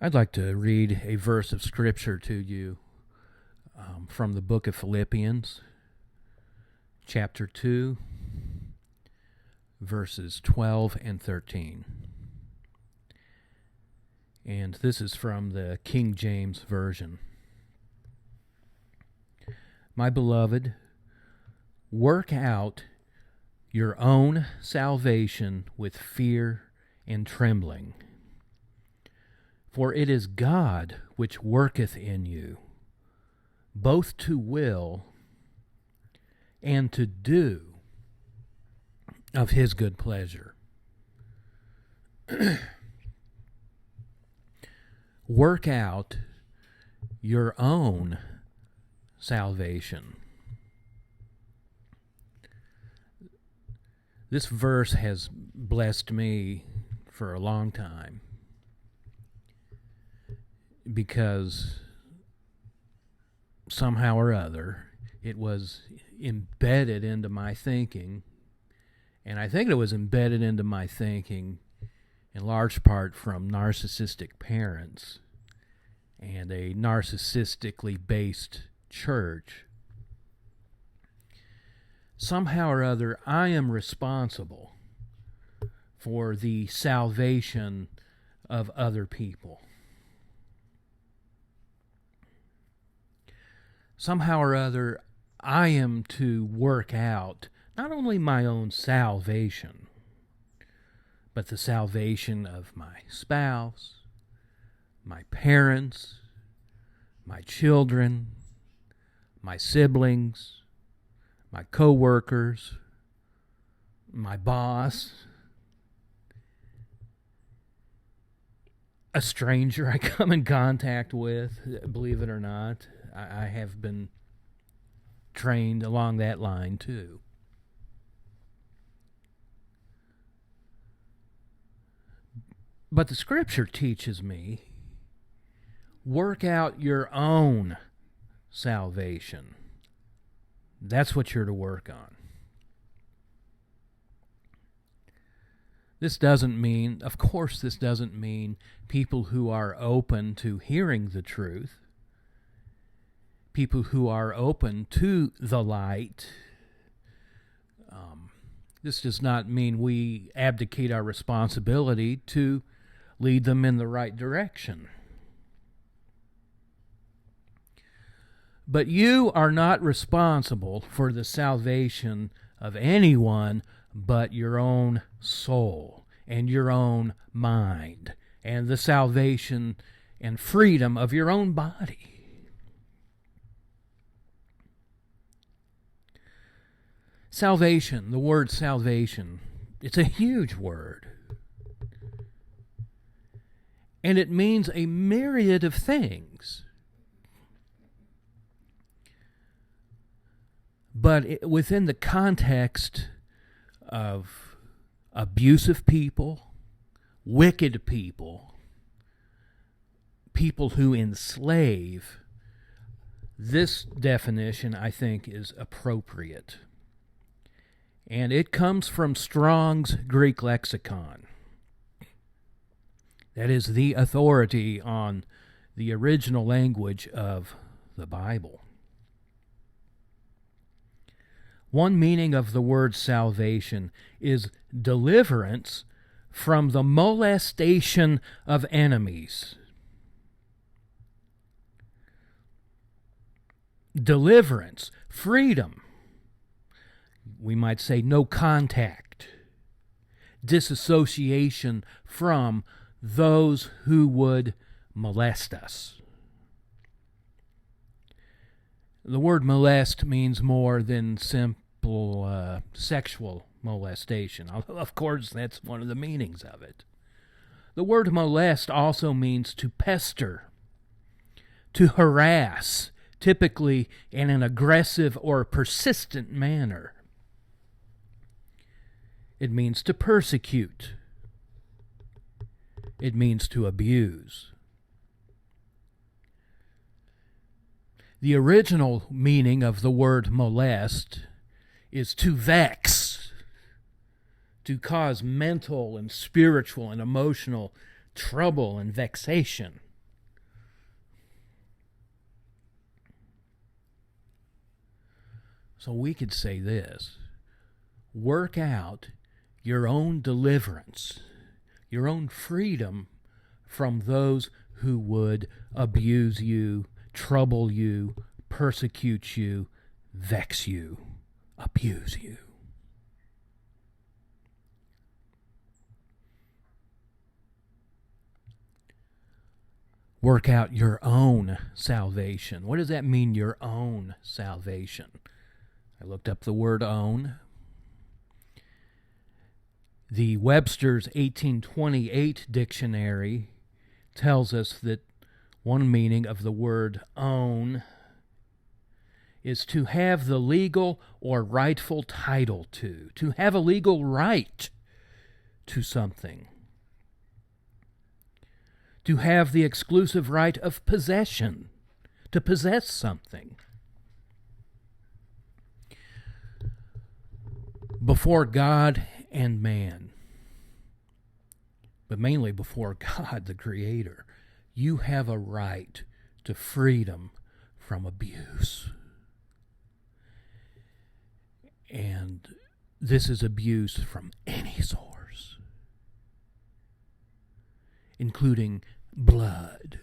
I'd like to read a verse of Scripture to you from the book of Philippians, chapter 2, verses 12 and 13. And this is from the King James Version. My beloved, work out your own salvation with fear and trembling. For it is God which worketh in you, both to will and to do of his good pleasure. Work out your own salvation. This verse has blessed me for a long time, because somehow or other it was embedded into my thinking, and I think it was embedded into my thinking in large part from narcissistic parents and a narcissistically based church. Somehow or other, I am responsible for the salvation of other people. Somehow or other, I am to work out not only my own salvation, but the salvation of my spouse, my parents, my children, my siblings, my co-workers, my boss, a stranger I come in contact with, believe it or not. I have been trained along that line too. But the Scripture teaches me, work out your own salvation. That's what you're to work on. This doesn't mean, of course, this doesn't mean people who are open to hearing the truth, people who are open to the light. This does not mean we abdicate our responsibility to lead them in the right direction. But you are not responsible for the salvation of anyone but your own soul and your own mind and the salvation and freedom of your own body. Salvation, the word salvation, it's a huge word. And it means a myriad of things. But within the context of abusive people, wicked people, people who enslave, this definition, I think, is appropriate. And it comes from Strong's Greek lexicon. That is the authority on the original language of the Bible. One meaning of the word salvation is deliverance from the molestation of enemies. Deliverance, freedom. We might say no contact, disassociation from those who would molest us. The word molest means more than simple sexual molestation. Of course, that's one of the meanings of it. The word molest also means to pester, to harass, typically in an aggressive or persistent manner. It means to persecute. It means to abuse. The original meaning of the word molest is to vex, to cause mental and spiritual and emotional trouble and vexation. So we could say this: work out your own deliverance, your own freedom from those who would abuse you, trouble you, persecute you, vex you, abuse you. Work out your own salvation. What does that mean, your own salvation? I looked up the word own. The Webster's 1828 dictionary tells us that one meaning of the word own is to have the legal or rightful title to have a legal right to something, to have the exclusive right of possession, to possess something. Before God and man, but mainly before God, the Creator, you have a right to freedom from abuse. And this is abuse from any source, including blood.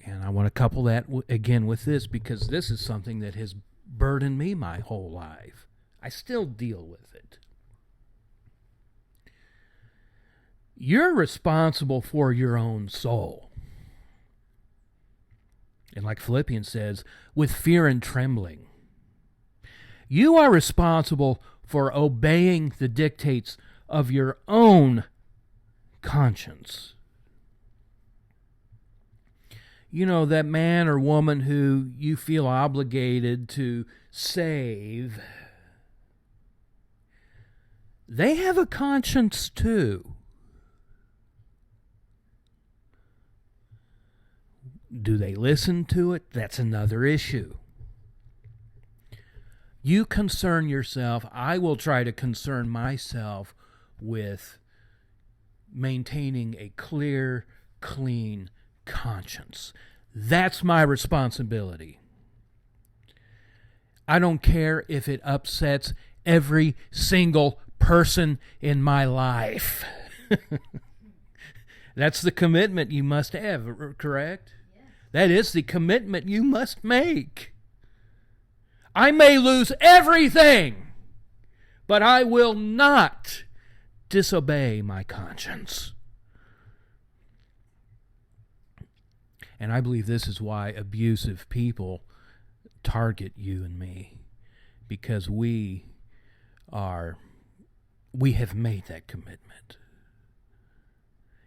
And I want to couple that again with this, because this is something that has burdened me my whole life. I still deal with it. You're responsible for your own soul. And like Philippians says, with fear and trembling. You are responsible for obeying the dictates of your own conscience. You know, that man or woman who you feel obligated to save, they have a conscience too. Do they listen to it? That's another issue. You concern yourself. I will try to concern myself with maintaining a clear, clean conscience. That's my responsibility. I don't care if it upsets every single person in my life. That's the commitment you must have, correct? Yes. That is the commitment you must make. I may lose everything, but I will not disobey my conscience. And I believe this is why abusive people target you and me, because we have made that commitment.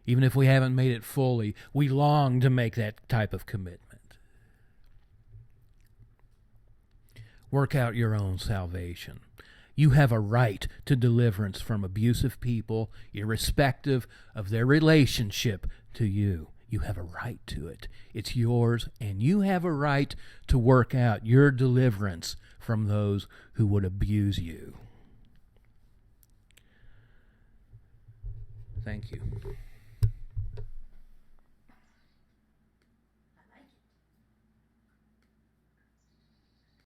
Even if we haven't made it fully, we long to make that type of commitment. Work out your own salvation. You have a right to deliverance from abusive people, irrespective of their relationship to you. You have a right to it. It's yours, and you have a right to work out your deliverance from those who would abuse you. Thank you.